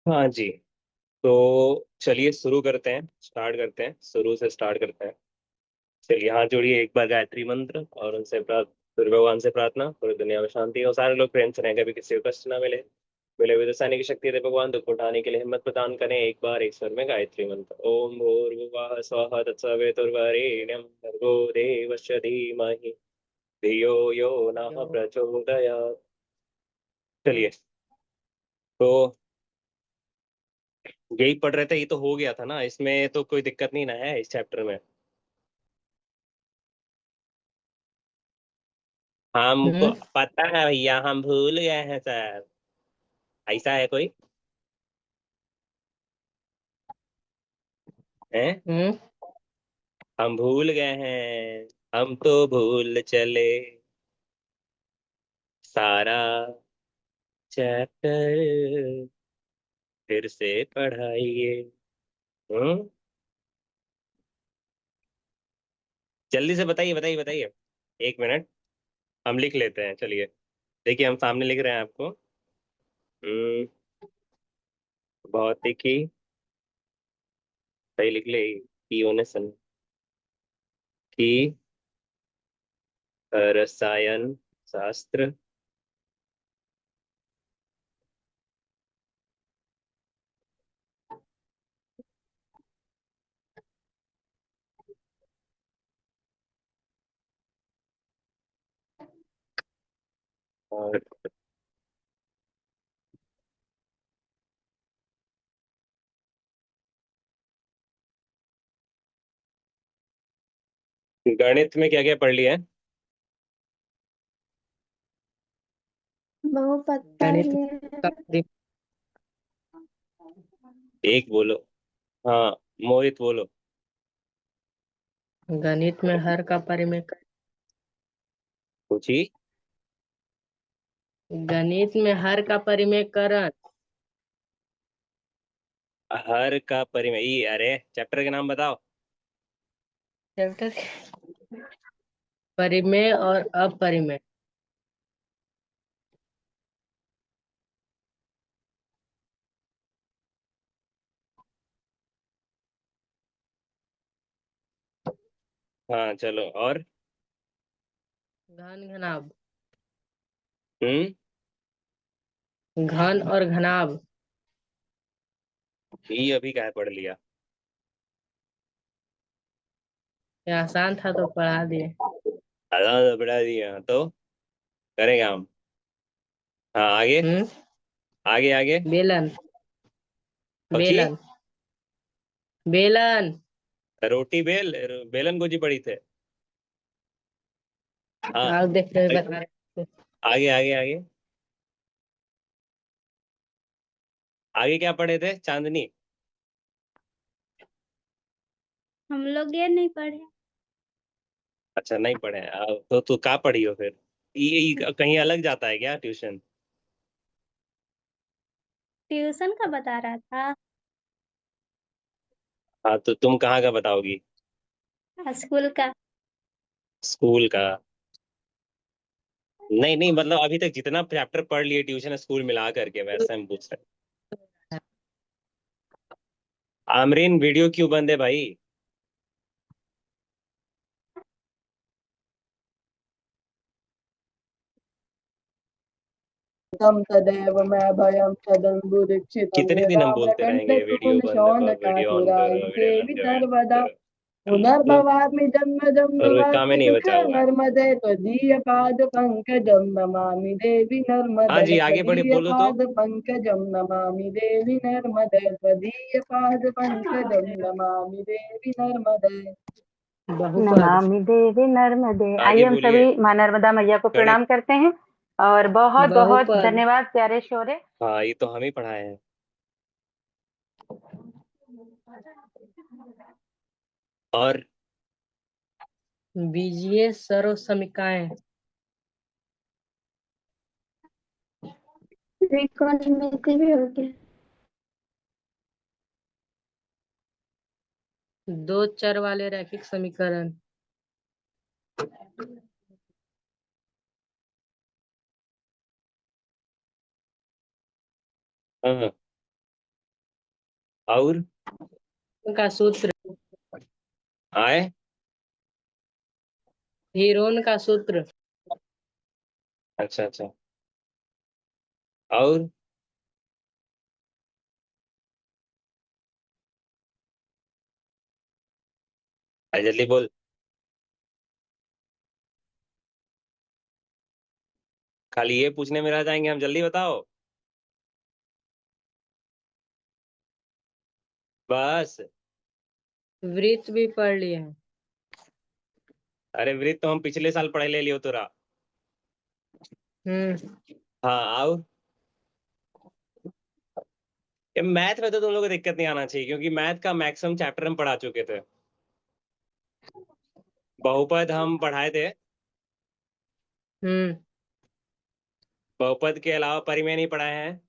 हाँ जी। तो चलिए शुरू करते हैं, स्टार्ट करते हैं, शुरू से स्टार्ट करते हैं। चलिए हाथ जोड़िए एक बार गायत्री मंत्र और उनसे सूर्य भगवान से प्रार्थना, पूरी दुनिया में शांति हो, सारे लोग प्रेम से रहें, कभी किसी को कष्ट ना मिले। मिले हुए दसाने की शक्ति दे भगवान, दुख उठाने के लिए हिम्मत प्रदान करें। एक बार एक स्वर में गायत्री मंत्र। ओम भूर्भुवः स्वः तत्सवितुर्वरेण्यं भर्गो देवस्य धीमहि धियो यो नः प्रचोदयात्। चलिए, तो यही पढ़ रहे थे, ये तो हो गया था ना, इसमें तो कोई दिक्कत नहीं ना है इस चैप्टर में। हमको हम्म पता है भैया, हम भूल गए हैं सर। ऐसा है कोई? हैं? हम्म हम भूल गए हैं, हम तो भूल चले सारा चैप्टर फिर से पढ़ाइए। हम्म, जल्दी से बताइए बताइए बताइए। एक मिनट, हम लिख लेते हैं, चलिए। देखिए हम सामने लिख रहे हैं आपको। हम्म, भौतिकी, सही लिख ले, पियोनेसन की, रसायन शास्त्र, और गणित में क्या क्या पढ़ लिया है? बहुत पढ़ गणित लिए का हैं। एक बोलो। हाँ, मोहित बोलो। गणित में हर का परिमेय पूछी। गणित में हर का परिमेयकरण। हर का परिमेय अरे चैप्टर के नाम बताओ। चैप्टर परिमेय और अपरिमेय। हाँ चलो, और? घन घनाभ। हम्म। घन और घनाभ। ये अभी क्या पढ़ लिया? ये आसान था तो पढ़ा दिए। आधा बढ़ा दिया तो करेंगे हम। हाँ आगे। हम्म आगे आगे। बेलन। पकी। बेलन। बेलन। रोटी बेलन को जी पड़ी थे। हाँ। आप देख रहे हो, बता रहे आगे आगे आगे। आगे क्या पढ़े थे, चांदनी? हम लोग ये नहीं पढ़े। अच्छा नहीं पढ़े हैं। तो तू कहाँ पढ़ी हो फिर? ये कहीं अलग जाता है क्या ट्यूशन? ट्यूशन का बता रहा था। हाँ तो तुम कहाँ का बताओगी? स्कूल का। स्कूल का? नहीं नहीं, मतलब अभी तक जितना चैप्टर पढ़ लिए ट्यूशन स्कूल मिला करके, वैसे हम पूछ रहे हैं। आमरीन वीडियो क्यों बंद है भाई? तं तदेव मे भयं तदम्बुदीक्षितं कितने दिन हम बोलते रहेंगे वीडियो बंद करो, वीडियो ऑन करो, यदाम्रकण्डसूनशौनकासुरायते वीडियो ऑन करो, वीडियो ऑन विदर्वदा करो। पुनर्भवामि जन्म और कोई काम ही जन्मवापि नहीं बचा दुःखे हुआ है। नर्मदे त्वदीयपादपङ्कजं नमामि देवि हाँ नर्मदे जी, आगे बढ़े, बोलो तो। त्वदीयपादपङ्कजं नमामि देवि नर्मदे त्वदीयपादपङ्कजं नमामि देवि नर्मदे। बहुपद। नमामि देवी नर्मदे। आइए आगे हम बोलिए। सभी माँ नर्मदा मैया को गणित। प्रणाम करते हैं। और बहुत बहुत बहुपद। धन्यवाद प्यारे शौर्य। हाँ ये तो हम ही पढ़ाए हैं। और बीजीय सर्व समीकरण। त्रिकोणमिति भी हो गया। दो चर वाले रैखिक समीकरण। हाँ, और का सूत्र, आए हीरोन का सूत्र, अच्छा अच्छा। और जल्दी बोल। खाली ये पूछने में रह जाएंगे हम, जल्दी बताओ बस। वृत्त भी पढ़ लिए हैं। अरे वृत्त तो हम पिछले साल पढ़े ले लियो तोरा। हम्म। हाँ और ये मैथ में तो तुम लोग को दिक्कत नहीं आना चाहिए, क्योंकि मैथ का मैक्सिमम चैप्टर हम पढ़ा चुके थे। बहुपद हम पढ़ाए थे। हम्म। बहुपद के अलावा परिमेय नहीं पढ़ाए हैं।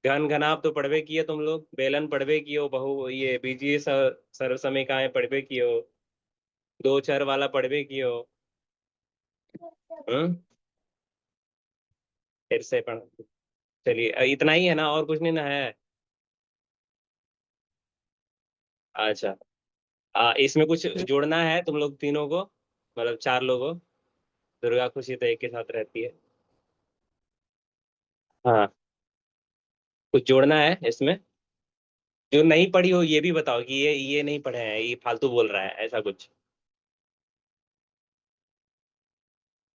घन घनाभ तो पढ़वे किए तुम लोग, बेलन पढ़वे कियो, बहु ये बीजीय सर्वसमीकाएं पढ़वे कियो, दो चर वाला पढ़वे कियो। हम्म। फिर से पढ़। चलिए इतना ही है ना, और कुछ नहीं ना है। अच्छा। इसमें कुछ जोड़ना है तुम लोग तीनों को, मतलब चार लोगों। दुर्गा खुशी तो एक के साथ रहती है। हाँ, कुछ जोड़ना है इसमें। जो नहीं पढ़ी हो ये भी बताओ कि ये नहीं पढ़े हैं, ये फालतू बोल रहा है, ऐसा कुछ।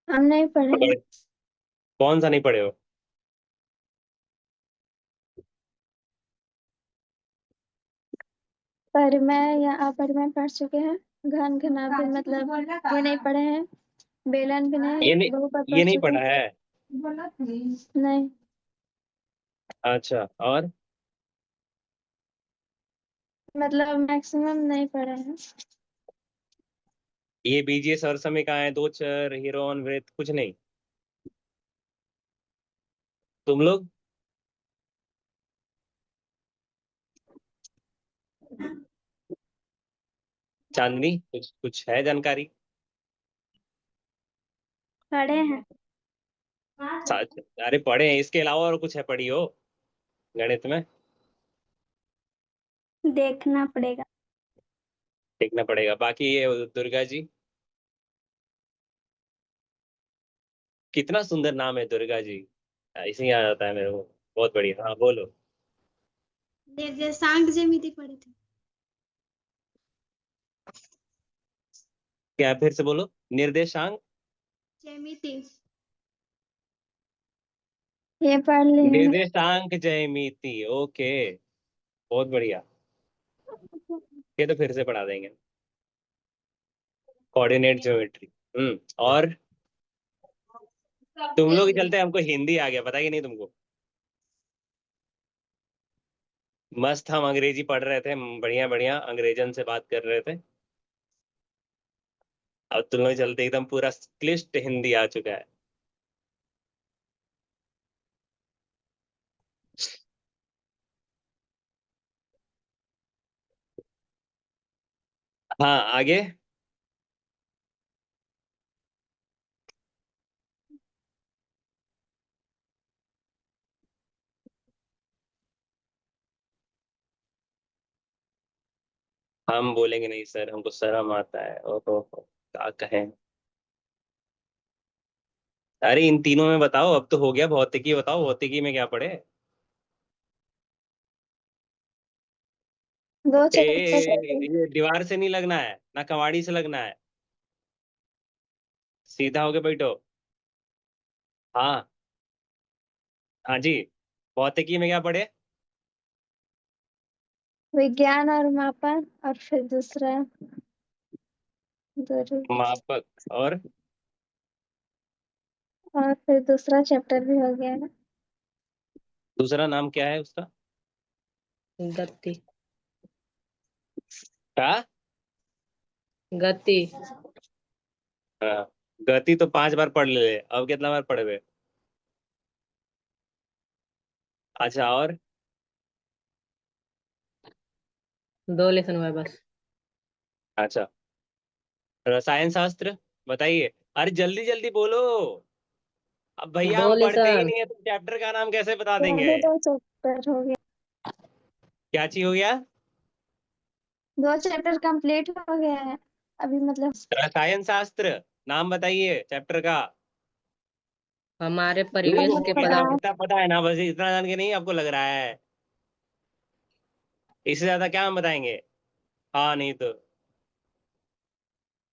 हम नहीं पढ़े हैं। कौन सा नहीं पढ़े हो? परिमेय या अपरिमेय पढ़ चुके हैं। घन घनाभ भी मतलब ये नहीं पढ़े हैं। बेलन भी नहीं, ये नहीं, बहुपद ये पढ़ नहीं चुके पढ़ा हैं। है। नहीं, अच्छा और मतलब मैक्सिमम नहीं पढ़े हैं। ये बीजीय सर्वसमीकाएं, दो चर, हीरोन, वृत्त, कुछ नहीं तुम लोग? चांदनी कुछ कुछ है जानकारी? पढ़े हैं। अरे पढ़े हैं, इसके अलावा और कुछ है पढ़ी हो गणित में? देखना पड़ेगा। देखना पड़ेगा। बाकी ये दुर्गा जी, कितना सुंदर नाम है दुर्गा जी। ऐसे ही आ जाता है मेरे को। बहुत बढ़िया, हाँ बोलो। निर्देशांक ज्यामिति पढ़े थे। क्या, फिर से बोलो। निर्देशांक ज्यामिति ये पढ़ लिए हैं। निर्देशांक ज्यामिति, ओके। बहुत बढ़िया। ये तो फिर से पढ़ा देंगे। Coordinate geometry. और तुम लोग के चलते हमको हिंदी आ गया, पता ही नहीं तुमको। मस्त हम अंग्रेजी पढ़ रहे थे, बढ़िया बढ़िया अंग्रेजन से बात कर रहे थे। अब तुम लोग के चलते एकदम पूरा क्लिष्ट हिंदी आ चुका है। हाँ आगे। हम बोलेंगे नहीं सर, हमको शर्म आता है। ओहो क्या कहें। अरे इन तीनों में बताओ, अब तो हो गया। भौतिकी बताओ, भौतिकी में क्या पढ़े? दो ये दीवार से नहीं लगना है ना, कवाड़ी से लगना है। सीधा होके बैठो। हाँ हाँ जी। भौतिकी में क्या पढ़े? विज्ञान और मापन, और फिर दूसरा दूरी, मापक। और और फिर दूसरा चैप्टर भी हो गया है। दूसरा नाम क्या है उसका? गति, क्या? गति, हाँ, गति तो 5 बार पढ़ ले, अब कितना बार पढ़े हुए? अच्छा और 2 लेसन हुआ है बस। अच्छा, रसायन शास्त्र बताइए। अरे जल्दी जल्दी बोलो। अब भैया दो हम पढ़ते ही लेसन नहीं है तो चैप्टर का नाम कैसे बता देंगे? पहले दो चैप्टर हो गया। क्या चीज हो गया? 2 चैप्टर कंप्लीट हो गया है अभी, मतलब रसायन शास्त्र। नाम बताइए चैप्टर का। हमारे परिवेश इतना के पदार्थ। पदार्थ। इतना पता है ना, बस इतना जान के नहीं आपको लग रहा है? इससे ज्यादा क्या हम बताएंगे? हाँ नहीं तो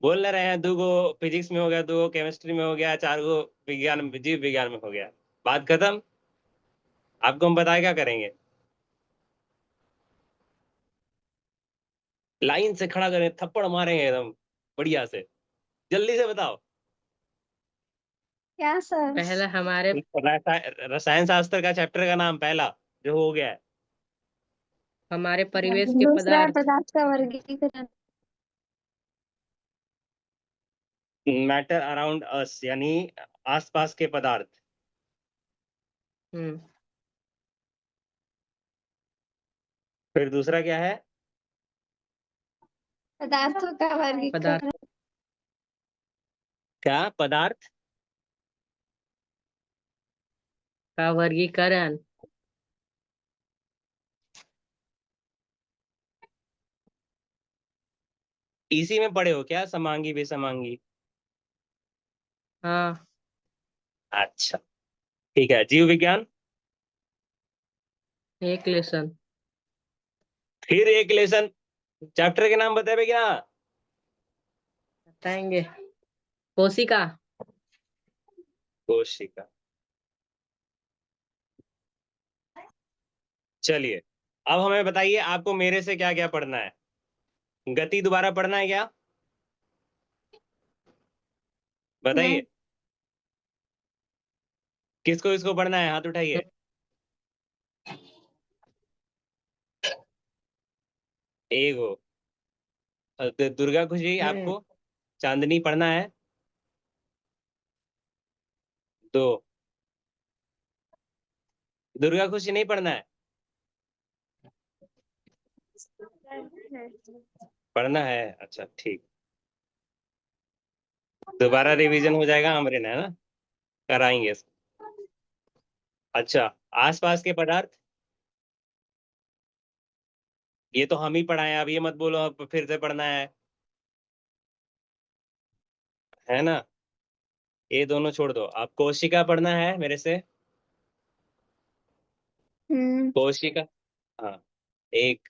बोल रहे हैं, 2 गो फिजिक्स में हो गया, 2 गो केमिस्ट्री में हो गया, 4 गो विज्ञान जीव विज्ञान में हो गया। बात खत्म। आपको हम बताए क्या करेंगे? लाइन से खड़ा करें, थप्पड़ मारेंगे एकदम बढ़िया से। जल्दी से बताओ। क्या सर? पहला हमारे रसायन शास्त्र का चैप्टर का नाम पहला जो हो गया है। हमारे परिवेश के दूसरा है पदार्थ। पदार्थ का वर्गीकरण। मैटर अराउंड अस, यानी आसपास के पदार्थ। हम्म। फिर दूसरा क्या है? पदार्थों का पदार्थ वर्गीकरण। क्या पदार्थ? का वर्गीकरण। इसी में पढ़े हो क्या, समांगी विसमांगी? हाँ। अच्छा, ठीक है। जीव विज्ञान। एक लेसन। फिर एक लेसन। चैप्टर के नाम बताए क्या? बताएंगे। कोशिका। कोशिका। चलिए, अब हमें बताइए आपको मेरे से क्या क्या पढ़ना है। गति दोबारा पढ़ना है क्या? नहीं। बताइए। किसको इसको पढ़ना है, हाथ उठाइए। एक हो। तो दुर्गा खुशी, हम्म। आपको चांदनी पढ़ना है। 2। दुर्गा खुशी नहीं पढ़ना है? पढ़ना है, अच्छा ठीक। दोबारा रिवीजन हो जाएगा अमरीन, है ना? कराएंगे इसको। अच्छा, आसपास के पदार्थ। ये तो हम ही पढ़ाए, अब ये मत बोलो अब फिर से पढ़ना है ना? ये दोनों छोड़ दो, आप कोशिका पढ़ना है मेरे से। हम्म। कोशिका। हाँ। एक।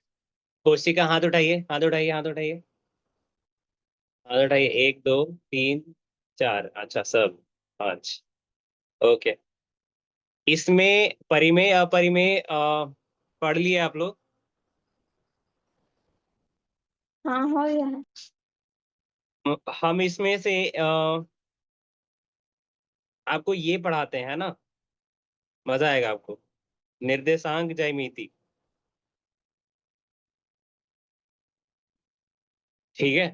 कोशिका, हाथ उठाइए, हाथ उठाइए, हाथ उठाइए। हाथ उठाइए, 1 2 3 4, अच्छा सब 5। ओके। इसमें परिमेय अपरिमेय पढ़ लिए आप लोग? हाँ, हो गया है। हम इसमें से आपको ये पढ़ाते हैं ना, मजा आएगा आपको। निर्देशांक ज्यामिति। ठीक है,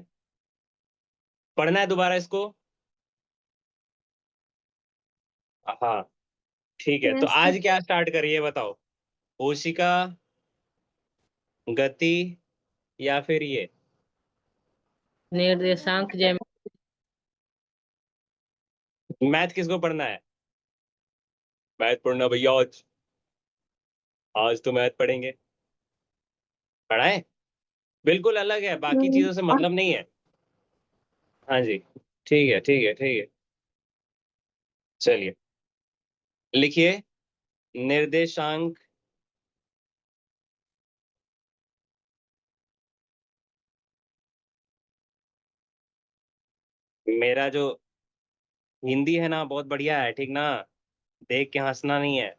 पढ़ना है दोबारा इसको? हाँ, ठीक है। तो यस सर। आज क्या स्टार्ट करिए बताओ। कोशिका, गति, या फिर ये? निर्देशांक जय। मैथ किसको पढ़ना है? मैथ पढ़ना भैया आज। आज तो मैथ पढ़ेंगे। पढ़ाए? बिल्कुल अलग है, बाकी चीजों से मतलब नहीं है। हाँ जी, ठीक है, ठीक है, ठीक है। चलिए, लिखिए। निर्देशांक। मेरा जो हिंदी है ना बहुत बढ़िया है, ठीक ना? देख के हंसना नहीं है।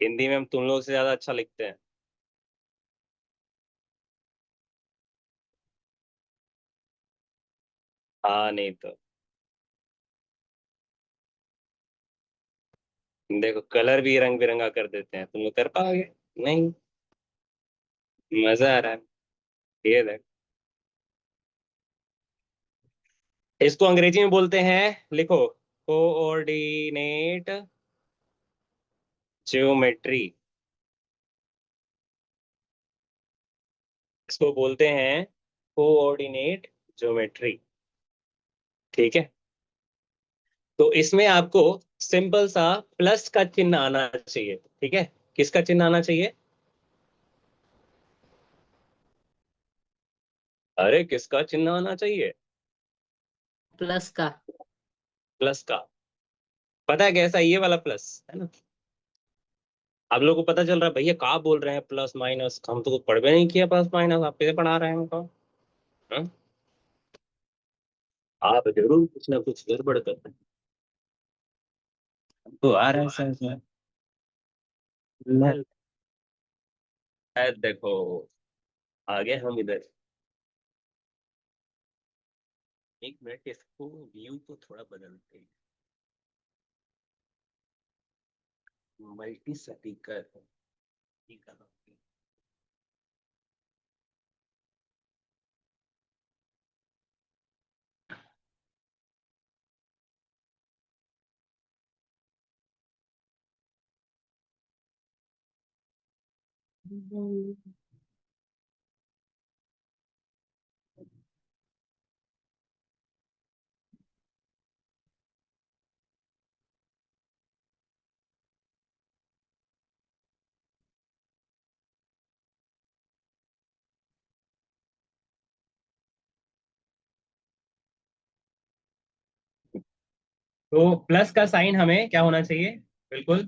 हिंदी में हम तुम लोग से ज्यादा अच्छा लिखते हैं। हाँ नहीं तो देखो, कलर भी रंग बिरंगा कर देते हैं, तुम लोग कर पाओगे? नहीं। मजा आ रहा है। ये देख, इसको अंग्रेजी में बोलते हैं, लिखो, कोऑर्डिनेट ज्योमेट्री। इसको बोलते हैं कोऑर्डिनेट ज्योमेट्री। ठीक है, तो इसमें आपको सिंपल सा प्लस का चिन्ह आना चाहिए, ठीक है। किसका चिन्ह आना चाहिए? अरे किसका चिन्ह आना चाहिए? प्लस का। प्लस का। पता है कैसा? ये वाला प्लस है ना। आप लोगों को पता चल रहा है भैया कहाँ बोल रहे हैं प्लस माइनस? हम तो कुछ पढ़ भी नहीं किया प्लस माइनस, आप कैसे पढ़ा रहे हैं हमको? हाँ? आप जरूर कुछ ना कुछ गड़बड़ कर रहे हैं। हमको आ रहा है सर सर। देखो, आगे हम इधर। एक मिनट, इसको व्यू को थोड़ा बदलते हैं। मल्टी स्पीकर है, ठीक है। तो प्लस का साइन हमें क्या होना चाहिए? बिल्कुल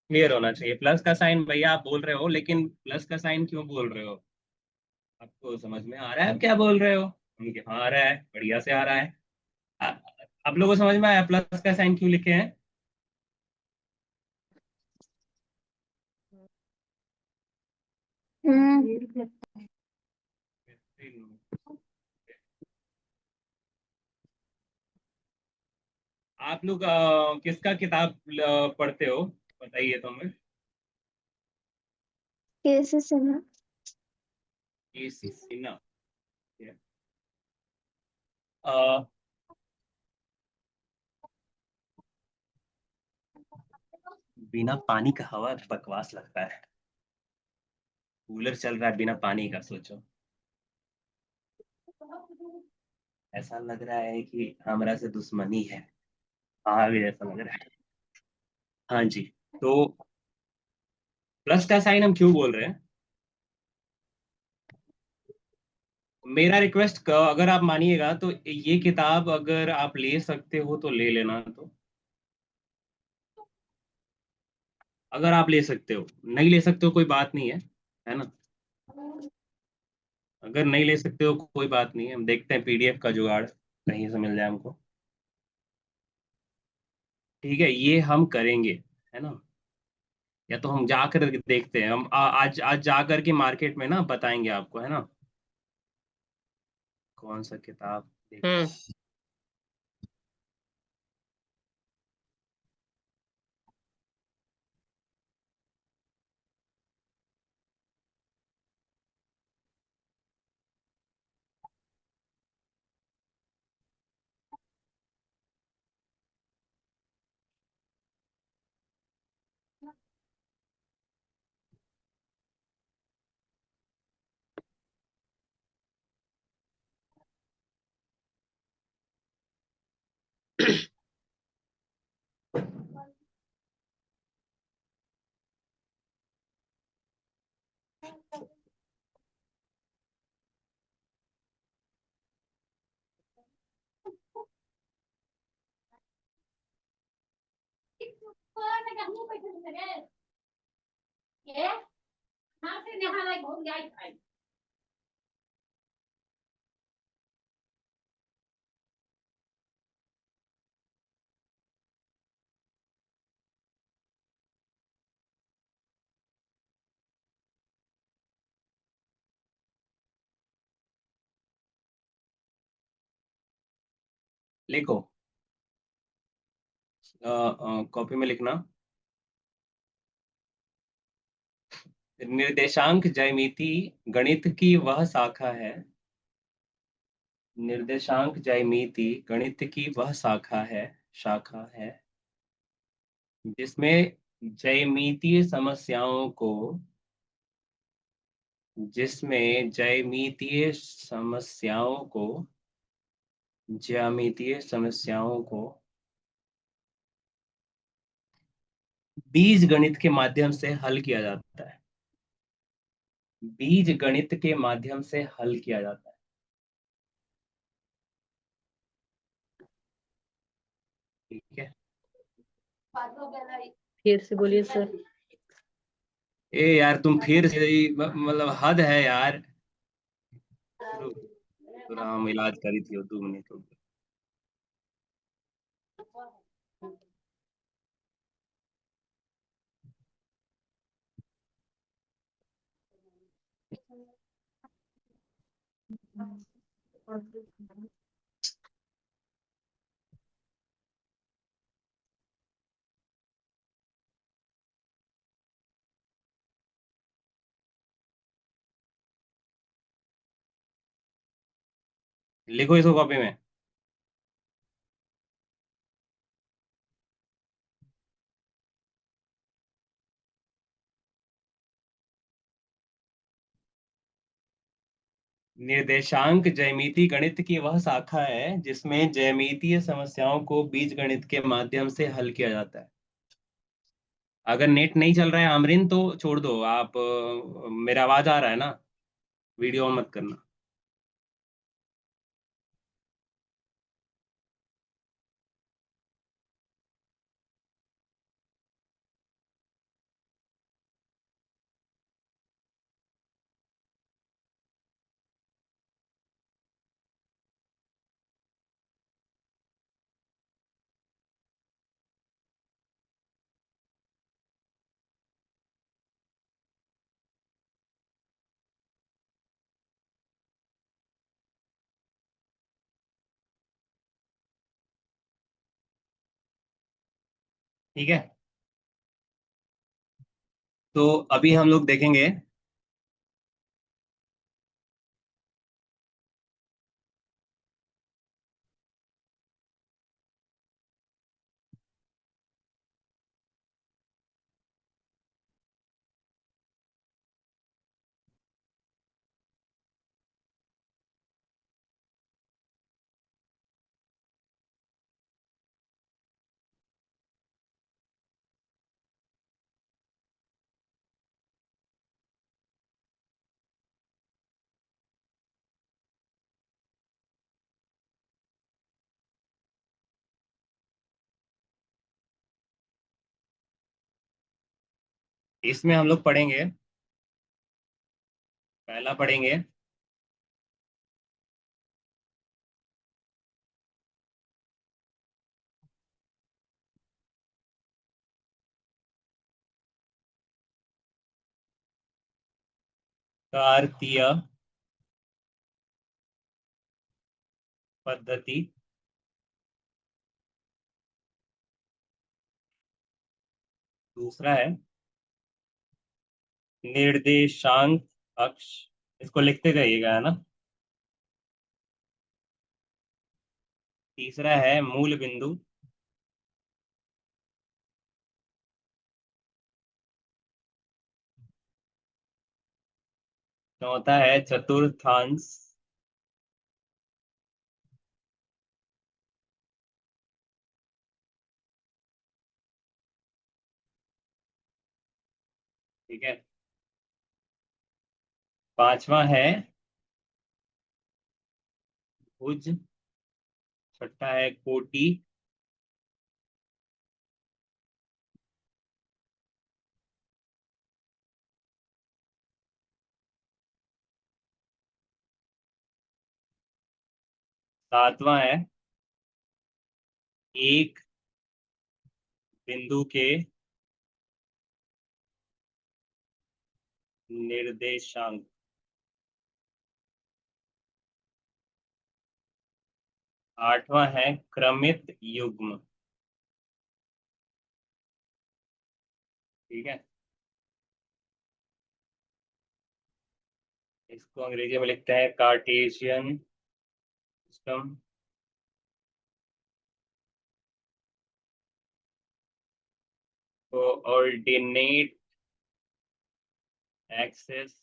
क्लियर होना चाहिए। प्लस का साइन भैया आप बोल रहे हो, लेकिन प्लस का साइन क्यों बोल रहे हो? आपको समझ में आ रहा है आप क्या बोल रहे हो? उनके हाँ आ रहा है, बढ़िया से आ रहा है। आ- आप लोगों को समझ में आया प्लस का साइन क्यों लिखे हैं? हम्म। आप लोग किसका किताब पढ़ते हो, बताइए तो हमें। कैसे सुना? ये सिन्हा। अ, बिना पानी का हवा बकवास लगता है। कूलर चल रहा है बिना पानी का, सोचो। ऐसा लग रहा है कि हमरा से दुश्मनी है। हाँ भी ऐसा लग रहा है। हाँ जी। तो प्लस का साइन हम क्यों बोल रहे हैं? मेरा रिक्वेस्ट, अगर आप मानिएगा तो ये किताब अगर आप ले सकते हो तो ले लेना। तो अगर आप ले सकते हो, नहीं ले सकते हो कोई बात नहीं है ना। अगर नहीं ले सकते हो कोई बात नहीं है, हम देखते हैं पीडीएफ का जुगाड़ कहीं से मिल जाए हमको। ठीक है, ये हम करेंगे, है ना। या तो हम जाकर देखते हैं, हम आज आज जाकर के मार्केट में ना बताएंगे आपको, है ना। कौन सा किताब देखते हम्म। हैं। लिखो, कॉपी में लिखना। निर्देशांक ज्यामिति गणित की वह शाखा है। निर्देशांक ज्यामिति गणित की वह शाखा है जिसमें ज्यामितीय समस्याओं को जिसमें ज्यामितीय समस्याओं को बीज गणित के माध्यम से हल किया जाता है। बीज गणित के माध्यम से हल किया जाता है। ठीक है। फिर से बोलिए सर। ए यार तुम फिर से मतलब हद है यार। पूरा हम इलाज करी थी 2 मिनट हो गए। लिखो इसको कॉपी में। निर्देशांक ज्यामिति गणित की वह शाखा है जिसमें ज्यामितीय समस्याओं को बीजगणित के माध्यम से हल किया जाता है। अगर नेट नहीं चल रहा है आमरीन तो छोड़ दो आप, मेरा आवाज आ रहा है ना, वीडियो ऑन मत करना। ठीक है, तो अभी हम लोग देखेंगे इसमें हम लोग पढ़ेंगे, पहला पढ़ेंगे कार्तीय पद्धति। दूसरा है निर्देशांक अक्ष, इसको लिखते जाइएगा है ना। तीसरा है मूल बिंदु। चौथा है चतुर्थांश। ठीक है। पांचवा है भुज। छठा है कोटि। सातवां है एक बिंदु के निर्देशांक। आठवां है क्रमित युग्म। ठीक है, इसको अंग्रेजी में लिखते हैं कार्टेशियन सिस्टम। Coordinate axes.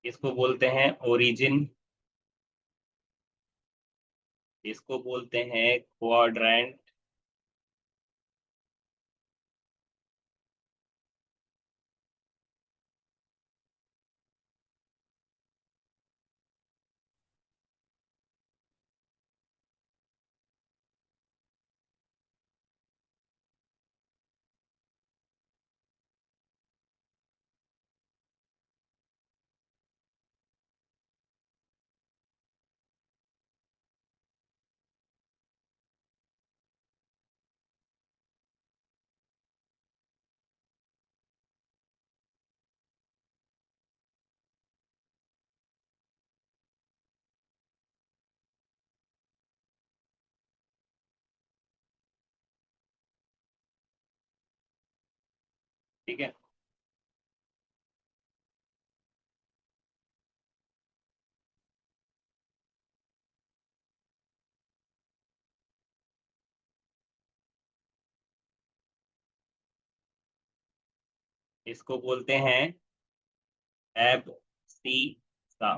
इसको बोलते हैं ओरिजिन, इसको बोलते हैं क्वाड्रेंट, ठीक है। इसको बोलते हैं एब सी सा।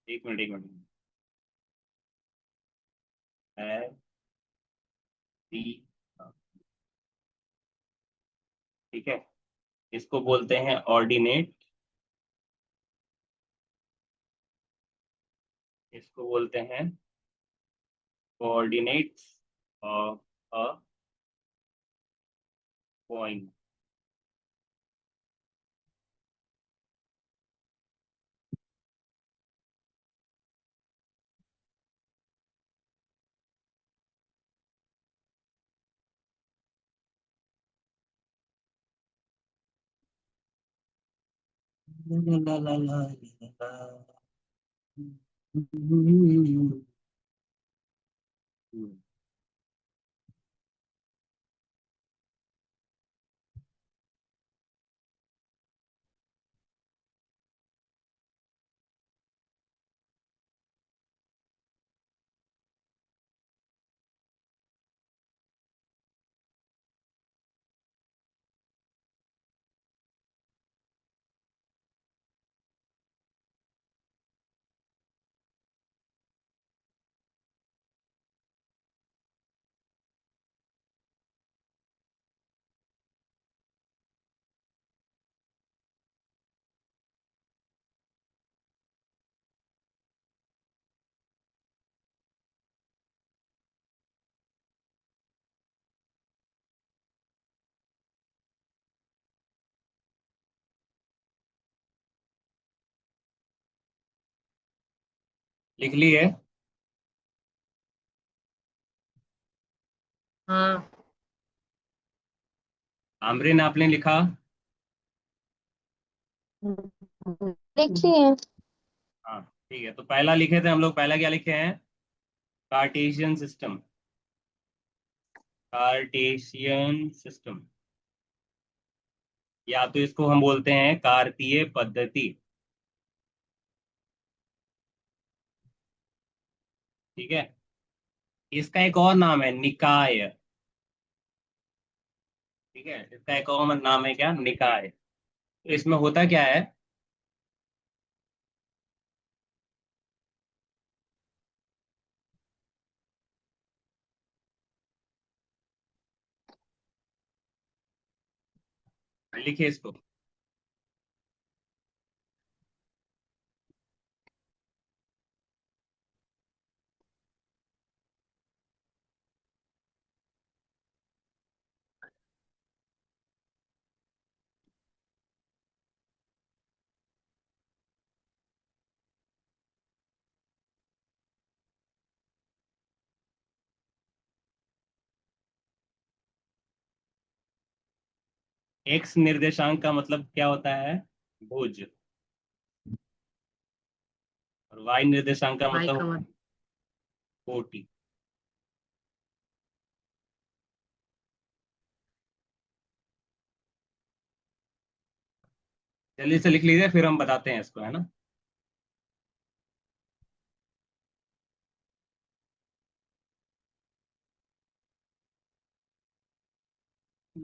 एक मिनट, एक मिनट। एब सी सा, ठीक है। इसको बोलते हैं ऑर्डिनेट, इसको बोलते हैं कोऑर्डिनेट्स ऑफ अ पॉइंट। ला ला ला ला ला ला। लिख ली है? हाँ। आमरीन आपने लिखा? लिखिए। हाँ ठीक है। तो पहला लिखे थे हम लोग, पहला क्या लिखे हैं? कार्टेशियन सिस्टम, कार्टेशियन सिस्टम, या तो इसको हम बोलते हैं कार्तीय पद्धति, ठीक है। इसका एक और नाम है निकाय, ठीक है। इसका एक और नाम है क्या? निकाय। तो इसमें होता क्या है? लिखिए इसको। एक्स निर्देशांक का मतलब क्या होता है? भुज। और वाई निर्देशांक का वाई का मतलब मतलब कोटि। जल्दी से लिख लीजिए, फिर हम बताते हैं इसको, है ना। तो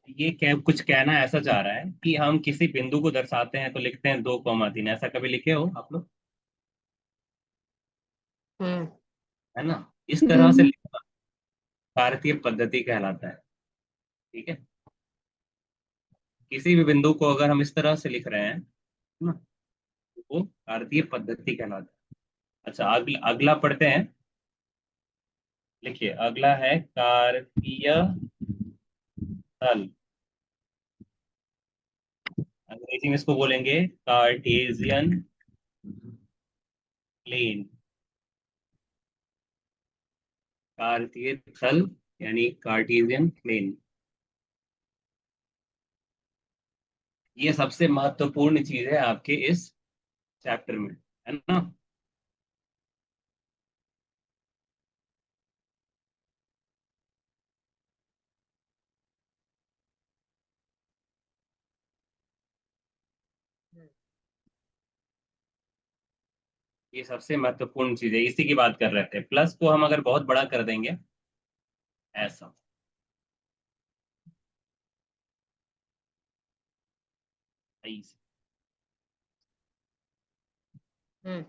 ये क्या कुछ कहना ऐसा चाह रहा है कि हम किसी बिंदु को दर्शाते हैं तो लिखते हैं 2,3, ऐसा कभी लिखे हो आप लोग? हम्म। है ना? इस तरह से लिखना भारतीय पद्धति कहलाता है। ठीक है, किसी भी बिंदु को अगर हम इस तरह से लिख रहे हैं ना, तो वो भारतीय पद्धति कहलाता है। अच्छा, अगला पढ़ते हैं। लिखिए, अगला है कार्तीय तल। अंग्रेजी में इसको बोलेंगे कार्टेशियन प्लेन। कार्तीय तल यानी कार्टेशियन प्लेन। ये सबसे महत्वपूर्ण चीज है आपके इस चैप्टर में, है ना? ये सबसे महत्वपूर्ण चीज है, इसी की बात कर रहे थे। प्लस को हम अगर बहुत बड़ा कर देंगे ऐसा, ऐसे, हम्म।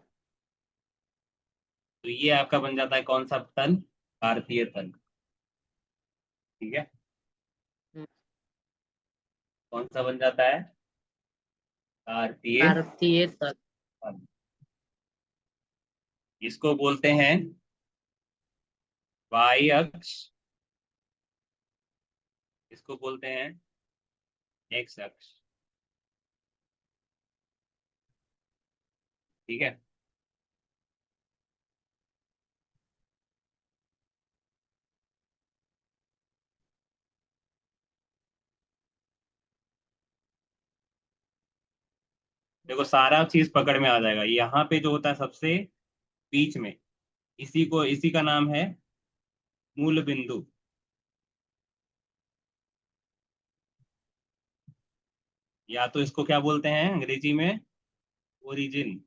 तो ये आपका बन जाता है कौन सा तल? भारतीय तल। ठीक है, हम्म। कौन सा बन जाता है? भारतीय भारतीय तल। तल। इसको बोलते हैं वाई अक्ष, इसको बोलते हैं एक्स अक्ष। ठीक है, देखो सारा चीज पकड़ में आ जाएगा। यहाँ पे जो होता है सबसे बीच में, इसी का नाम है मूल बिंदु, या तो इसको क्या बोलते हैं अंग्रेजी में? ओरिजिन।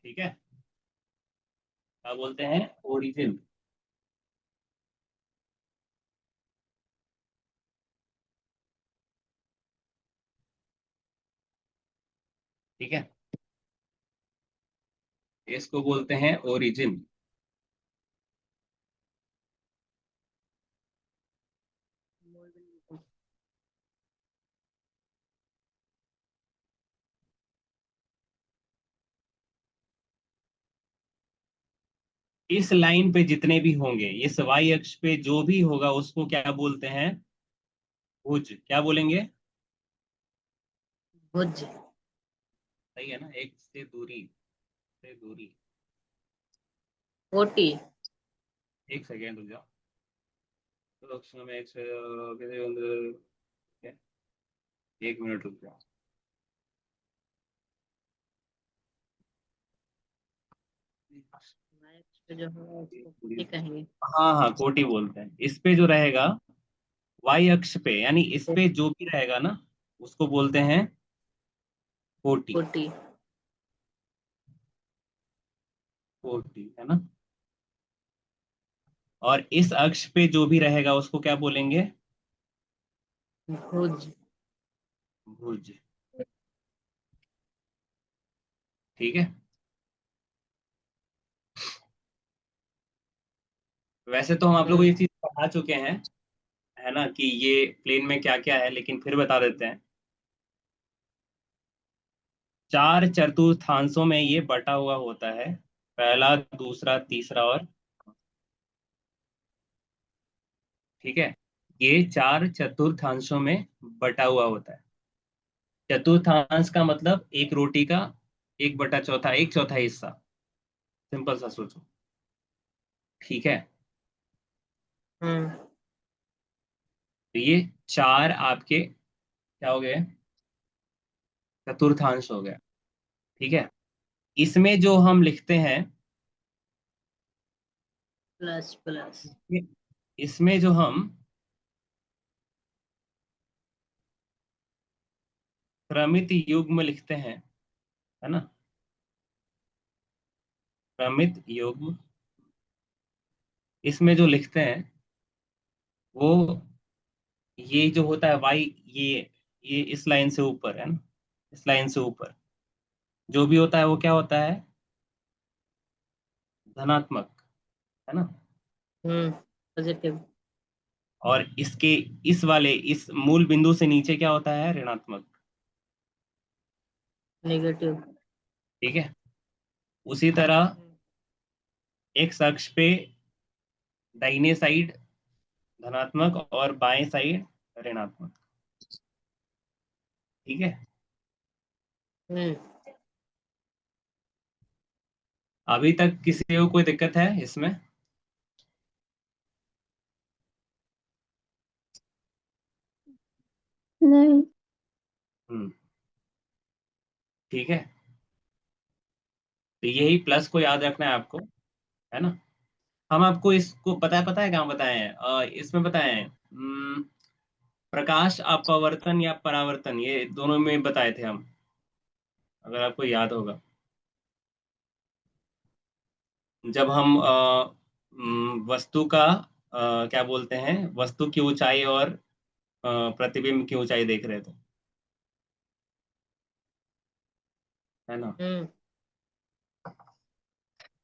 ठीक है, क्या बोलते हैं? ओरिजिन। ठीक है, इसको बोलते हैं ओरिजिन। इस लाइन पे जितने भी होंगे, इस वाई अक्ष पे जो भी होगा उसको क्या बोलते हैं? भुज। क्या बोलेंगे? भुज। सही है ना? एक से दूरी, से दूरी। कोटि। एक सेकेंड रुक जाओ। तो अक्ष में एक से किसी अंदर- क्या? एक मिनट रुक जाओ। जो है उसको कोटि कहेंगे। हाँ हाँ, कोटि बोलते हैं। इस पे जो रहेगा वाई अक्ष पे, यानी इस पे जो भी रहेगा ना, उसको बोलते हैं कोटि। कोटि। कोटि, है ना? और इस अक्ष पे जो भी रहेगा उसको क्या बोलेंगे? भुज। भुज। ठीक है। वैसे तो हम आप लोग को ये चीज पढ़ा चुके हैं, है ना, कि ये प्लेन में क्या क्या है, लेकिन फिर बता देते हैं। 4 चतुर्थांशों में ये बटा हुआ होता है, पहला, दूसरा, तीसरा और, ठीक है, ये 4 चतुर्थांशों में बटा हुआ होता है। चतुर्थांश का मतलब एक रोटी का 1/4, एक चौथा हिस्सा, सिंपल सा सोचो। ठीक है। हम्म। तो ये 4 आपके क्या हो गए? चतुर्थांश हो गया। ठीक है। इसमें जो हम लिखते हैं, प्लस प्लस। इसमें जो हम क्रमित युग्म लिखते हैं, है ना, क्रमित युग्म, इसमें जो लिखते हैं वो, ये जो होता है वाई, ये इस लाइन से ऊपर है ना, इस लाइन से ऊपर जो भी होता है वो क्या होता है? धनात्मक, है ना। पॉजिटिव। और इसके इस वाले इस मूल बिंदु से नीचे क्या होता है? ऋणात्मक। नेगेटिव। ठीक है। उसी तरह एक्स अक्ष पे दाहिने साइड धनात्मक और बाएं साइड ऋणात्मक। ठीक है। हम्म। अभी तक किसी को कोई दिक्कत है इसमें? नहीं। हम्म। ठीक है। तो यही प्लस को याद रखना है आपको, है ना। हम आपको इसको पता है कहाँ बताए हैं? इसमें बताए हैं, प्रकाश अपवर्तन या परावर्तन, ये दोनों में बताए थे हम, अगर आपको याद होगा। जब हम वस्तु का क्या बोलते हैं, वस्तु की ऊंचाई और प्रतिबिंब की ऊंचाई देख रहे थे, है ना। हम्म।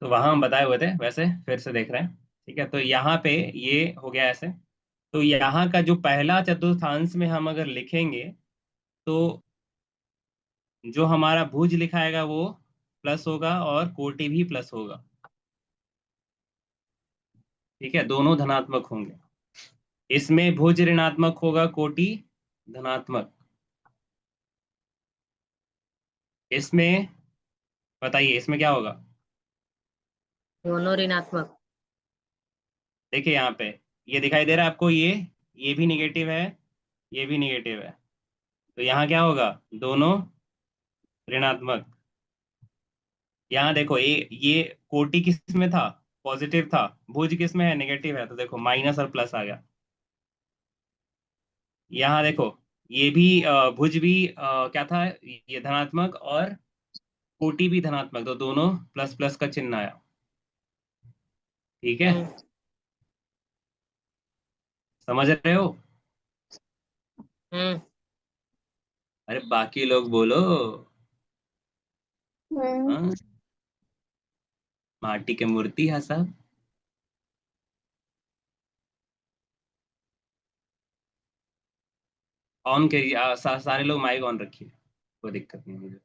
तो वहां हम बताए हुए थे, वैसे फिर से देख रहे हैं। ठीक है। तो यहाँ पे ये हो गया ऐसे। तो यहाँ का जो पहला चतुर्थांश में हम अगर लिखेंगे, तो जो हमारा भुज लिखाएगा वो प्लस होगा और कोटि भी प्लस होगा। ठीक है, दोनों धनात्मक होंगे। इसमें भुज ऋणात्मक होगा, कोटि धनात्मक। इसमें बताइए, इसमें क्या होगा? दोनों ऋणात्मक। देखिए यहाँ पे ये दिखाई दे रहा है आपको, ये भी निगेटिव है, ये भी निगेटिव है। तो यहाँ क्या होगा? दोनों ऋणात्मक। यहाँ देखो, ये कोटि किस में था? पॉजिटिव था। भुज किस में है? नेगेटिव है। तो देखो माइनस और प्लस आ गया। यहाँ देखो, ये भी भुज भी क्या था? ये धनात्मक और कोटि भी धनात्मक, तो दोनों प्लस प्लस का चिन्ह आया। ठीक है। हम्म। समझ रहे हो? हम्म। अरे बाकी लोग बोलो। हम्म। हाँ, माटी के मूर्ति है सब। ऑन करिए, सारे लोग माइक ऑन रखिए, कोई दिक्कत नहीं मुझे।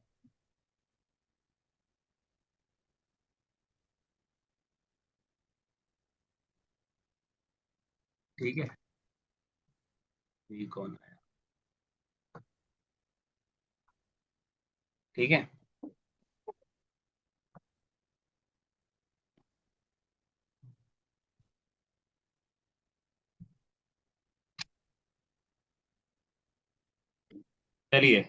ठीक है। ये कौन आया? ठीक है। चलिए,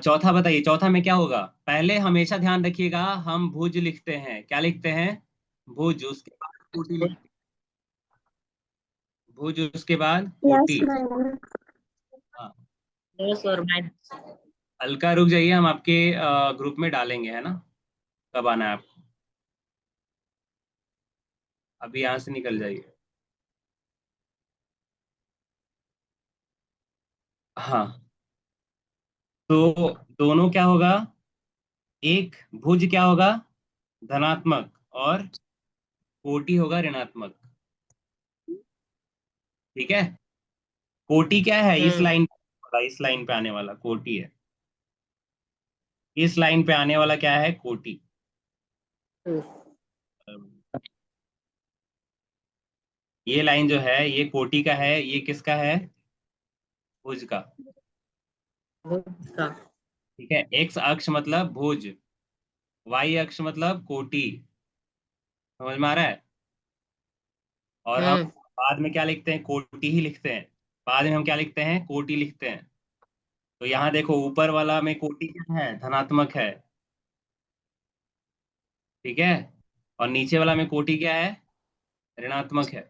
चौथा बताइए, चौथा में क्या होगा? पहले हमेशा ध्यान रखिएगा, हम भुज लिखते हैं, क्या लिखते हैं? भुज, उसके बाद कोटि लिखते हैं। भुज उसके बाद प्लस कोटि। माइनस। हाँ। प्लस और माइनस। हल्का रुक जाइए, हम आपके ग्रुप में डालेंगे, है ना, कब आना है आपको। अभी यहाँ से निकल जाइए। हाँ, तो दोनों क्या होगा, एक भुज क्या होगा, धनात्मक, और कोटि होगा ऋणात्मक। ठीक है, कोटि क्या है, इस लाइन पे आने वाला कोटि है। इस लाइन पे आने वाला क्या है, कोटि। ये लाइन जो है ये कोटि का है, ये किसका है, भुज का। उसका। ठीक है, एक्स अक्ष मतलब भुज, वाई अक्ष मतलब कोटि। समझ में आ रहा है। और हम हम्म बाद में क्या लिखते हैं, कोटि ही लिखते हैं। बाद में हम क्या लिखते हैं, कोटि लिखते हैं। तो यहाँ देखो ऊपर वाला में कोटि क्या है, धनात्मक है। ठीक है, और नीचे वाला में कोटि क्या है, ऋणात्मक है।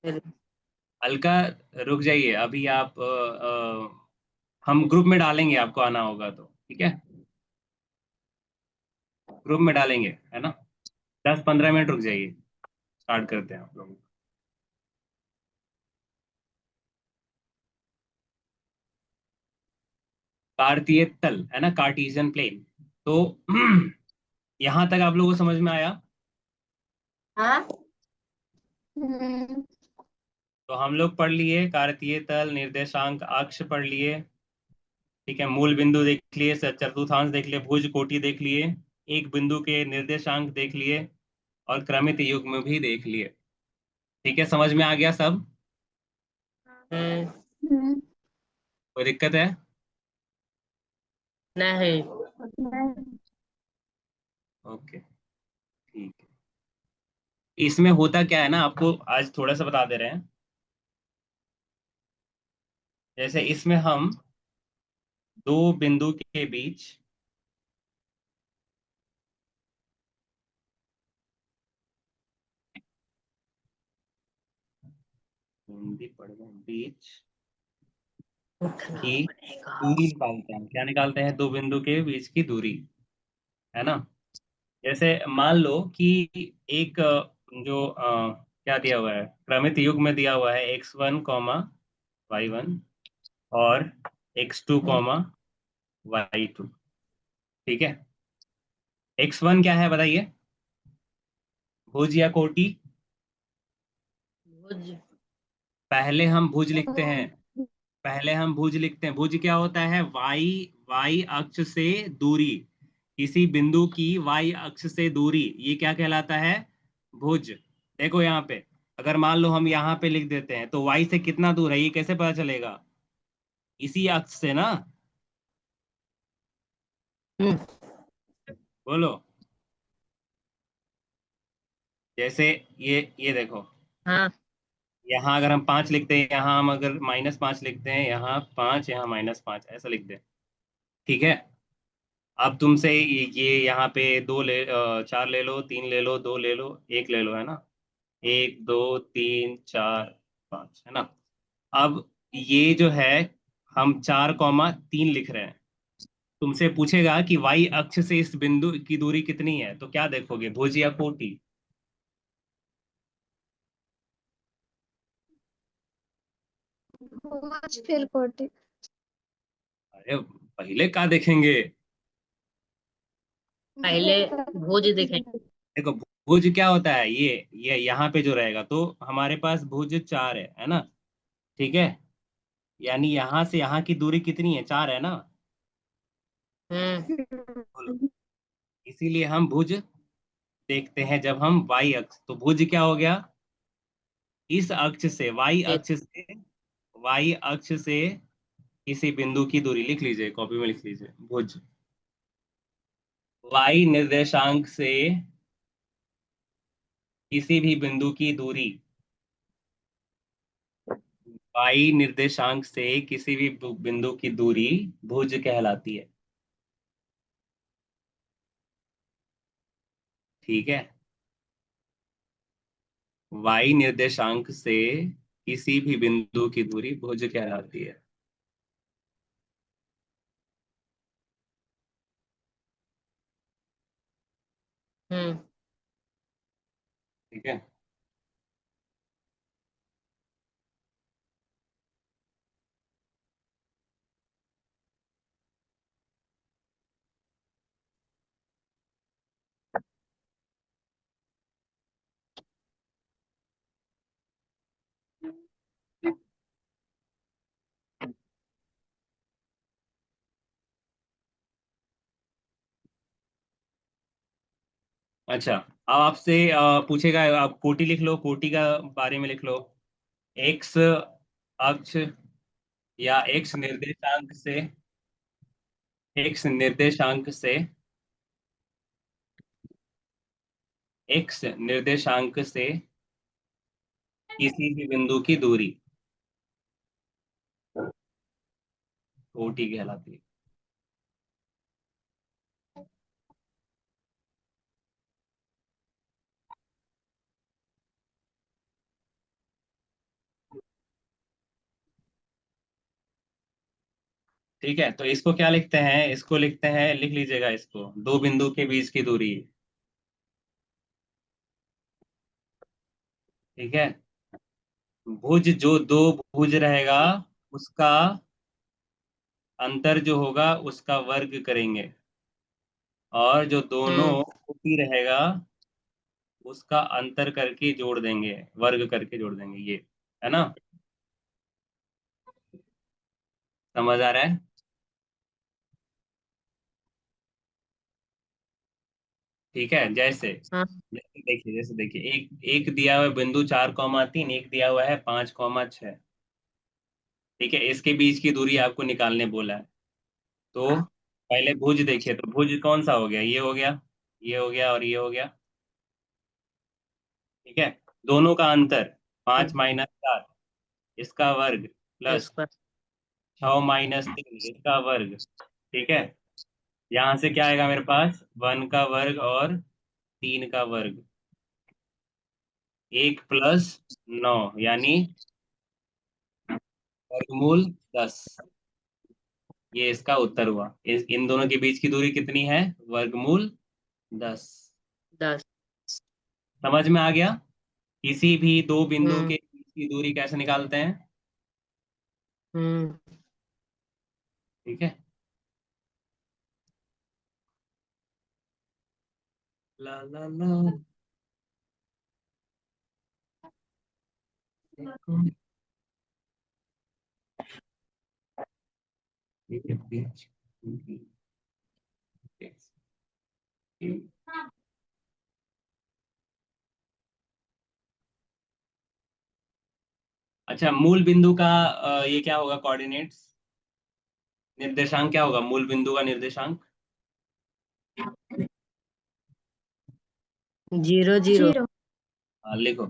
फिर हल्का रुक जाइए, अभी आप हम ग्रुप में डालेंगे, आपको आना होगा तो। ठीक है, ग्रुप में डालेंगे, है ना। 10-15 मिनट रुक जाइए, स्टार्ट करते हैं आप लोग। कार्तीय तल है ना, कार्टीजियन प्लेन। तो यहां तक आप लोगों को समझ में आया। हाँ। हम्म, तो हम लोग पढ़ लिए कार्तीय तल, निर्देशांक अक्ष पढ़ लिए। ठीक है, मूल बिंदु देख लिए, चतुर्थांश देख लिए, भुज कोटि देख लिए, एक बिंदु के निर्देशांक देख लिए, और क्रमित युग्म भी देख लिए। ठीक है, समझ में आ गया सब। हम्म हम्म, कोई दिक्कत है। नहीं। नहीं। ओके, ठीक है। इसमें होता क्या है ना, आपको आज थोड़ा सा बता दे रहे हैं। जैसे इसमें हम दो बिंदु के बीच, हिंदी पढ़ रहे हैं, बीच उठना की पड़ेगा। दूरी निकालते हैं। क्या निकालते हैं, दो बिंदु के बीच की दूरी, है ना। जैसे मान लो कि एक जो क्या दिया हुआ है, क्रमित युग में दिया हुआ है, x1 कॉमा y1, और x2 कॉमा y2। ठीक है, x1 क्या है बताइए, भुज या कोटि। भुज। पहले हम भुज लिखते हैं, पहले हम भुज लिखते हैं। भुज क्या होता है, वाई वाई अक्ष से दूरी, किसी बिंदु की वाई अक्ष से दूरी, ये क्या कहलाता है, भुज। देखो यहाँ पे, अगर मान लो हम यहाँ पे लिख देते हैं, तो वाई से कितना दूर है ये कैसे पता चलेगा, इसी अक्ष से ना। हम्म बोलो, जैसे ये देखो, हाँ। यहाँ अगर हम 5 लिखते हैं, यहाँ हम अगर -5 लिखते हैं, यहाँ 5, यहाँ -5, ऐसा लिख दें। ठीक है, अब तुमसे ये यहाँ पे 4 ले लो, 3 ले लो, 2 ले लो, 1 ले लो, है ना। 1 2 3 4 5, है ना। अब ये जो है, हम 4,3 लिख रहे हैं। तुमसे पूछेगा कि वाई अक्ष से इस बिंदु की दूरी कितनी है, तो क्या देखोगे, भुज या कोटि। भुज फिर कोटि। अरे पहले क्या देखेंगे, पहले भुज देखें। देखो भुज क्या होता है, ये यहाँ पे जो रहेगा, तो हमारे पास भुज 4 है ना। ठीक है, यानी यहाँ से यहाँ की दूरी कितनी है, 4 है ना। बोलो, हम्म, इसीलिए हम भुज देखते हैं जब हम वाई अक्ष, तो भुज क्या हो गया, इस अक्ष से, वाई अक्ष से किसी बिंदु की दूरी, लिख लीजिए कॉपी में लिख लीजिए, भुज। वाई निर्देशांक से किसी भी बिंदु की दूरी, वाई निर्देशांक से किसी भी बिंदु की दूरी भुज कहलाती है। ठीक है, वाई निर्देशांक से किसी भी बिंदु की दूरी भुज कहलाती है। हम्म ठीक है, अच्छा, अब आपसे पूछेगा, आप कोटि लिख लो, कोटि का बारे में लिख लो। एक्स अक्ष या एक्स निर्देशांक से किसी भी बिंदु की दूरी कोटि कहलाती है। ठीक है, तो इसको क्या लिखते हैं, इसको लिखते हैं, लिख लीजिएगा इसको, दो बिंदु के बीच की दूरी। ठीक है, भुज जो दो भुज रहेगा उसका अंतर जो होगा उसका वर्ग करेंगे, और जो दोनों हम्म। कोटि रहेगा उसका अंतर करके जोड़ देंगे, वर्ग करके जोड़ देंगे, ये है ना। समझ आ रहा है? ठीक है, जैसे हाँ। जैसे देखिए, एक एक दिया हुआ है बिंदु 4,3, एक दिया हुआ है 5,6। ठीक है, इसके बीच की दूरी आपको निकालने बोला है। तो पहले भुज देखिए, तो भुज कौन सा हो गया, ये हो गया, ये हो गया और ये हो गया। ठीक है, दोनों का अंतर 5 - 4, इसका वर्ग, प्लस इसका 6 - 3, इसका वर्ग। ठीक है, यहाँ से क्या आएगा मेरे पास, 1 का वर्ग और 3 का वर्ग, 1 + 9, यानी वर्गमूल 10। ये इसका उत्तर हुआ। इन दोनों के बीच की दूरी कितनी है, वर्गमूल 10। 10। समझ में आ गया? किसी भी दो बिंदु हम्म। के बीच की दूरी कैसे निकालते हैं? हम्म। ठीक है, ला ला ला। अच्छा, मूल बिंदु का ये क्या होगा, कोऑर्डिनेट्स, निर्देशांक क्या होगा मूल बिंदु का निर्देशांक? 0 0। जीरो। लिखो,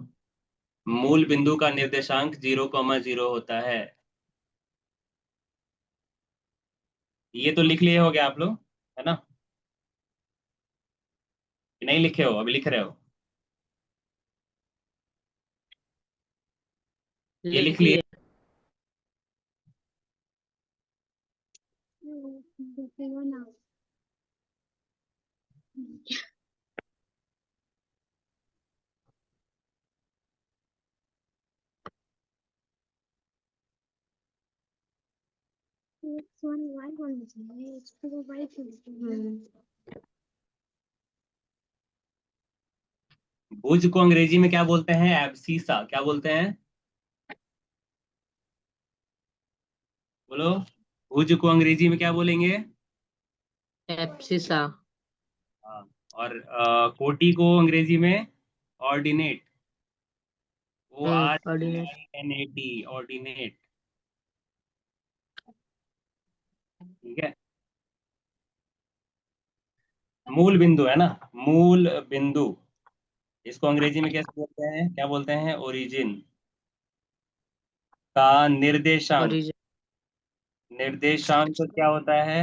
मूल बिंदु का निर्देशांक 0,0 होता है। ये तो लिख लिए होगे आप लोग, है ना? कि नहीं लिखे हो, अभी लिख रहे हो? ये लिख लिख लिए? लिए। देखेगा ना। भुज को अंग्रेजी में क्या बोलते हैं, एब्सीसा, क्या बोलते हैं, बोलो। भुज को अंग्रेजी में क्या बोलेंगे? एप्सिसा। हाँ, और कोटि को अंग्रेजी में ऑर्डिनेट, ऑर्डिनेट। ORDINAT, ordinate. ठीक है, मूल बिंदु है ना, मूल बिंदु, इसको अंग्रेजी में कैसे बोलते हैं, क्या बोलते हैं, ओरिजिन का निर्देशांक। ओरिजिन। निर्देशांक क्या होता है,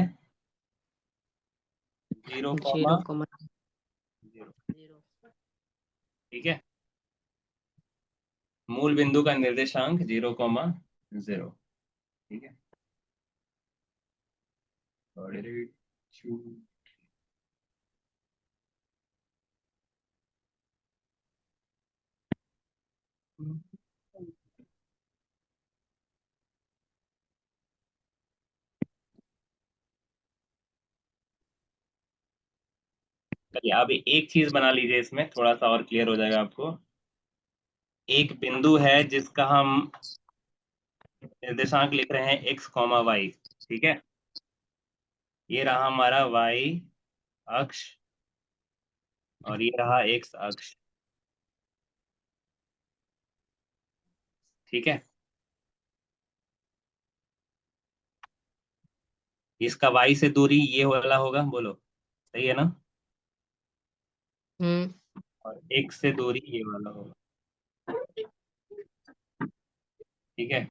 0 0,0। कॉमा 0। ठीक है, मूल बिंदु का निर्देशांक 0,0। ठीक है, कोऑर्डिनेट टू। चलिए, अब एक चीज बना लीजिए, इसमें थोड़ा सा और क्लियर हो जाएगा आपको। एक बिंदु है जिसका हम निर्देशांक लिख रहे हैं x, y। ठीक है, ये रहा हमारा y अक्ष, और ये रहा एक्स अक्ष। ठीक है, इसका वाई से दूरी ये वाला होगा, बोलो सही है ना। हम्म और एक्स से दूरी ये वाला होगा। ठीक है,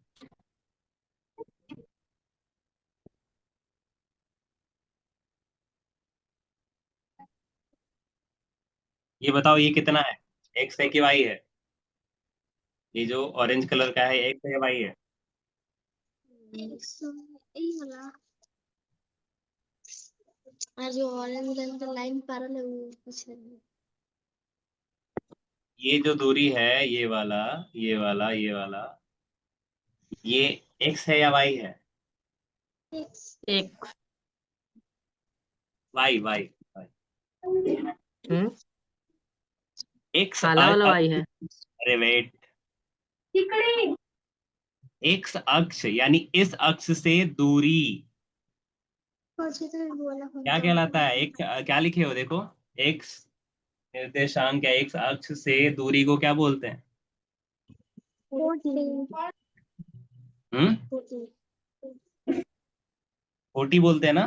ये बताओ ये कितना है, एक्स है कि वाई है। ये जो ऑरेंज कलर का है एक्स है या वाई है। यही वाला जो ऑरेंज रंग का लाइन पारल है वो कुछ है। ये जो दूरी है ये वाला, ये वाला, ये वाला, ये एक्स है या वाई है। एक वाई वाई वाई। हम्म एक्स काला वाला वाई है। अरे वेट, एक्स अक्ष यानी इस अक्ष से दूरी क्या कहलाता है। एक क्या लिखे हो देखो, एक्स निर्देशांक या एक्स अक्ष से दूरी को क्या बोलते हैं। हम्म, 40 बोलते हैं ना।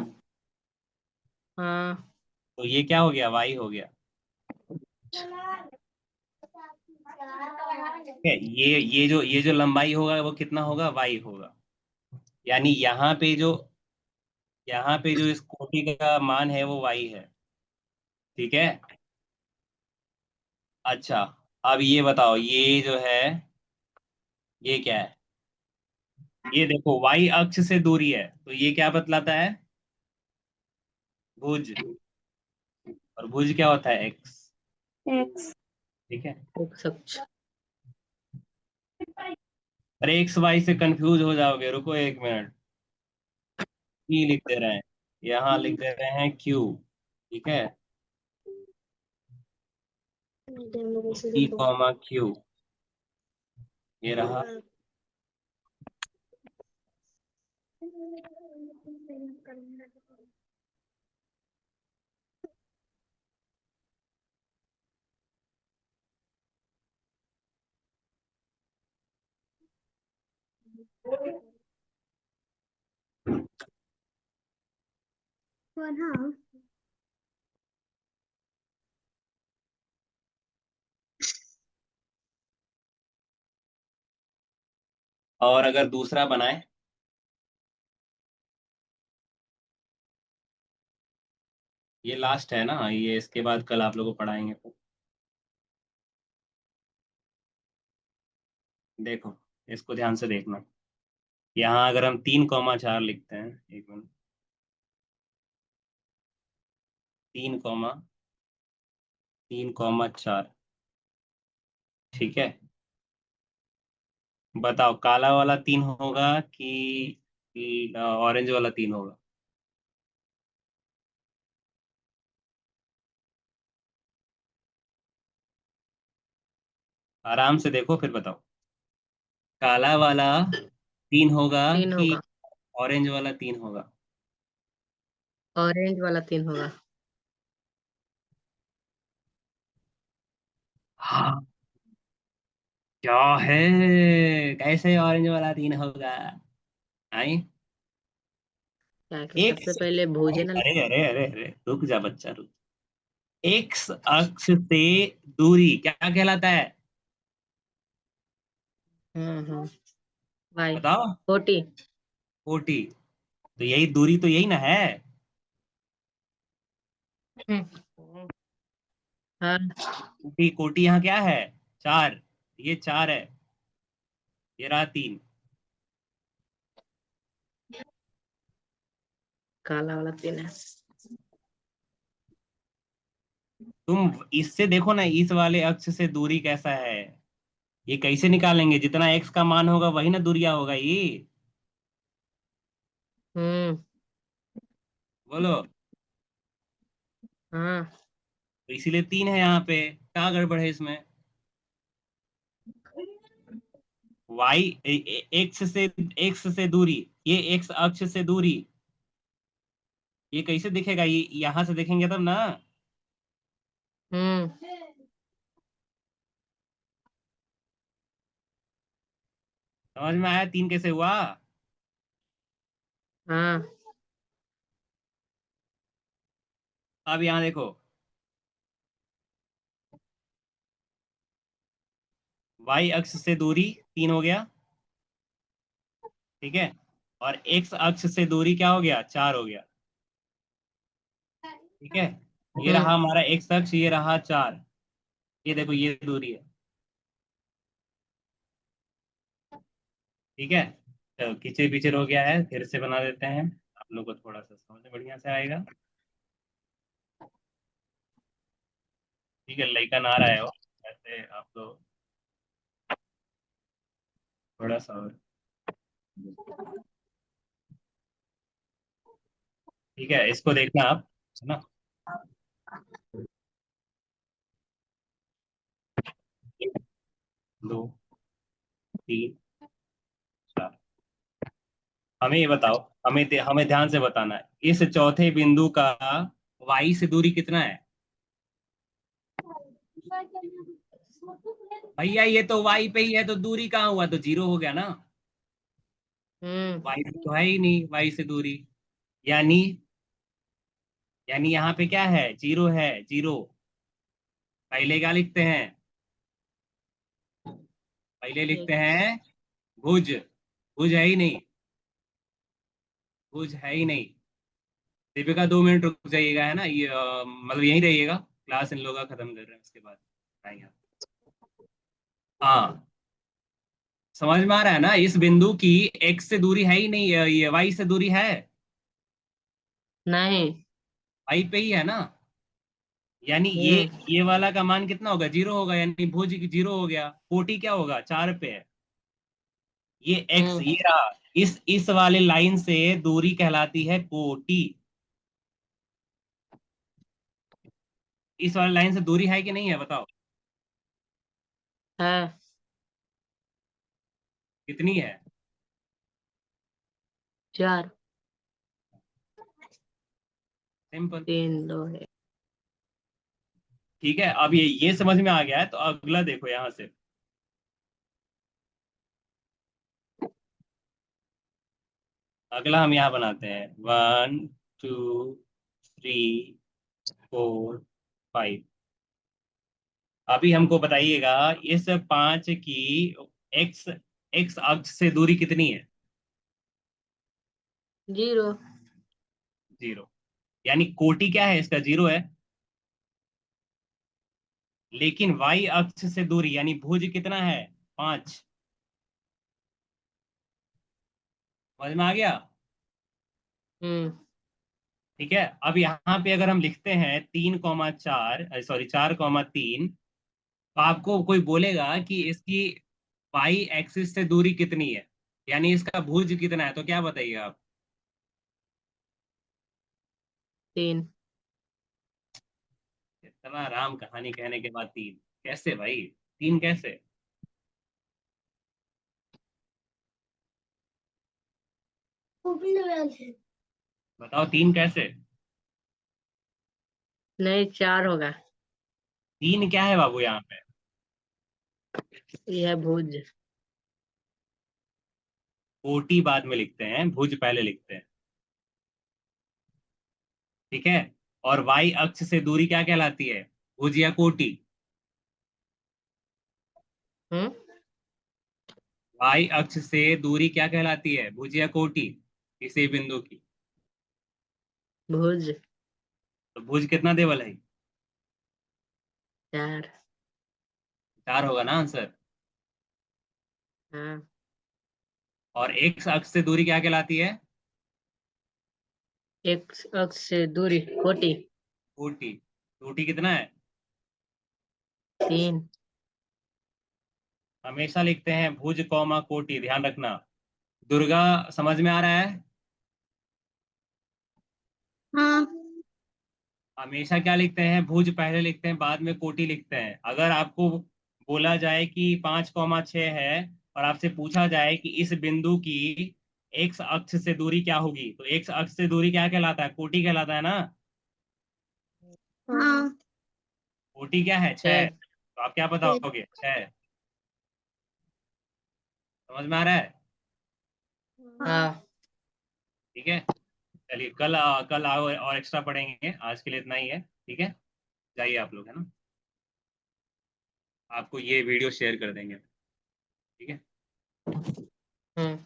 हाँ तो ये क्या हो गया, वाई हो गया। ठीक है, ये जो लंबाई होगा वो कितना होगा, वाई होगा। यानी यहाँ पे जो इस कोटि का मान है वो वाई है। ठीक है, अच्छा, अब ये बताओ ये जो है ये क्या है। ये देखो वाई अक्ष से दूरी है तो ये क्या बतलाता है, भुज। और भुज क्या होता है, एक्स। एक्स। ठीक है, एक सच। अरे एक्स वाई से कंफ्यूज हो जाओगे, रुको एक मिनट। ई लिख दे रहे हैं, यहाँ लिख दे रहे हैं क्यू। ठीक है, ई कॉमा क्यू, ये रहा। और अगर दूसरा बनाए, ये लास्ट है ना, ये इसके बाद कल आप लोगों को पढ़ाएंगे तो देखो, इसको ध्यान से देखना। यहाँ अगर हम 3,4 लिखते हैं, एक मिनट, 3,4। ठीक है, बताओ काला वाला 3 होगा कि ऑरेंज वाला 3 होगा। आराम से देखो फिर बताओ, काला वाला 3 होगा 3 कि होगा। ऑरेंज वाला 3 होगा। ऑरेंज वाला 3 होगा। हाँ, क्या है, कैसे ऑरेंज वाला 3 होगा। आई, क्या कि एक सबसे पहले भोजन। अरे अरे अरे अरे रुक जा बच्चा, रुक। एक्स अक्ष से दूरी क्या कहलाता है, हाँ वाई बताओ। 40। 40। तो यही दूरी तो यही ना है। हाँ कोटि कोटि यहाँ क्या है, 4। ये 4 है, ये रहा 3। काला वाला 3 है। तुम इससे देखो ना, इस वाले अक्ष से दूरी कैसा है। ये कैसे निकालेंगे, जितना एक्स का मान होगा वही ना दूरिया होगा ये। हम्म बोलो। हाँ तो इसीलिए 3 है यहाँ पे, क्या गड़बड़ है इसमें। वाई एक्स से दूरी, ये एक्स अक्ष से दूरी, ये कैसे दिखेगा, ये यहाँ से देखेंगे तब ना। हम्म। समझ में आया 3 कैसे हुआ? हाँ। अब यहाँ देखो, y अक्ष से दूरी 3 हो गया, ठीक है, और x अक्ष से दूरी क्या हो गया, 4 हो गया, ठीक है। ये रहा हम्म। हमारा x अक्ष, ये रहा 4, ये देखो ये दूरी है, ठीक है। चलो खींचे पीछे हो गया है, फिर से बना देते हैं, आप लोग को थोड़ा सा समझ में बढ़िया से आएगा, ठीक है। लइकन आ रहा है वो, ऐसे आप लोग थोड़ा सा और, ठीक है, इसको देखना आप, है ना। 1 2 3 4, हमें ये बताओ, हमें ध्यान से बताना है, इस चौथे बिंदु का y से दूरी कितना है? भैया ये तो y पे ही है, तो दूरी कहाँ हुआ, तो 0 हो गया ना, हम्म। y पे तो है ही नहीं y से दूरी, यानी यानी यहाँ पे क्या है, 0 है, 0। पहले क्या लिखते हैं, पहले लिखते एक। हैं भुज, भुज है ही नहीं, भुज है ही नहीं। दीपिका 2 मिनट रुक जाइएगा, है ना, ये मतलब यहीं रहिएगा, क्लास इन लोगों का खत्म कर रहे हैं, उसके बाद आएंगे। हाँ, समझ में आ रहा है ना, इस बिंदु की x से दूरी है ही नहीं, ये y से दूरी है, नहीं। y पे ही है ना, यानी ये हम्म। ये वाला का मान कितना होगा, 0 होगा, यानी भुज 0 हो गया, कोटि क्या होगा, 4 पे है, ये x हम्म। ये रहा, इस वाले लाइन से दूरी कहलाती है कोटि, इस वाले लाइन से दूरी है कि नहीं है, बताओ है। कितनी है? 4 सिंपल, 3 2 1। ठीक है। अब ये समझ में आ गया है, तो अगला देखो यहां से, अगला हम यहाँ बनाते हैं 1 2 3 4 5। अभी हमको बताइएगा, इस 5 की एक्स एक्स अक्ष से दूरी कितनी है? 0। 0, यानी कोटि क्या है इसका, 0 है, लेकिन y अक्ष से दूरी यानी भुज कितना है, 5। समझ में आ गया? हम्म। ठीक है। अब यहाँ पे अगर हम लिखते हैं 3,4, सॉरी 4,3, तो आपको कोई बोलेगा कि इसकी y एक्सिस से दूरी कितनी है, यानी इसका भुज कितना है, तो क्या बताइए आप? 3। इतना आराम कहानी कहने के बाद 3 कैसे भाई, 3 कैसे, बताओ 3 कैसे? नहीं, 4 होगा। 3 क्या है बाबू यहाँ पे? ये है भुज। कोटि बाद में लिखते हैं, भुज पहले लिखते हैं, ठीक है। और y अक्ष से दूरी क्या कहलाती है, भुज या कोटि? हम्म। y अक्ष से दूरी क्या कहलाती है, भुज या कोटि, किसी बिंदु की? भुज। तो भुज कितना देवल है? 4। 4 होगा ना आंसर। हाँ। और x अक्ष से दूरी क्या कहलाती है, एक अक्ष से दूरी कोटि। कोटि, कोटि कितना है? 3। हमेशा लिखते हैं भुज कौमा कोटि, ध्यान रखना। दुर्गा, समझ में आ रहा है? हाँ। हमेशा क्या लिखते हैं, भुज पहले लिखते हैं, बाद में कोटि लिखते हैं। अगर आपको बोला जाए कि 5,6 है, और आपसे पूछा जाए कि इस बिंदु की एक्स अक्ष से दूरी क्या होगी, तो एक्स अक्ष से दूरी क्या कहलाता है, कोटि कहलाता है ना। हाँ। कोटि क्या है? 6। तो आप क्या बताओगे? 6। समझ में आ रहा है? हाँ ठीक है, चलिए कल आओ और एक्स्ट्रा पढ़ेंगे, आज के लिए इतना ही है। ठीक है, जाइए आप लोग, है ना। आपको ये वीडियो शेयर कर देंगे। ठीक है। हम्म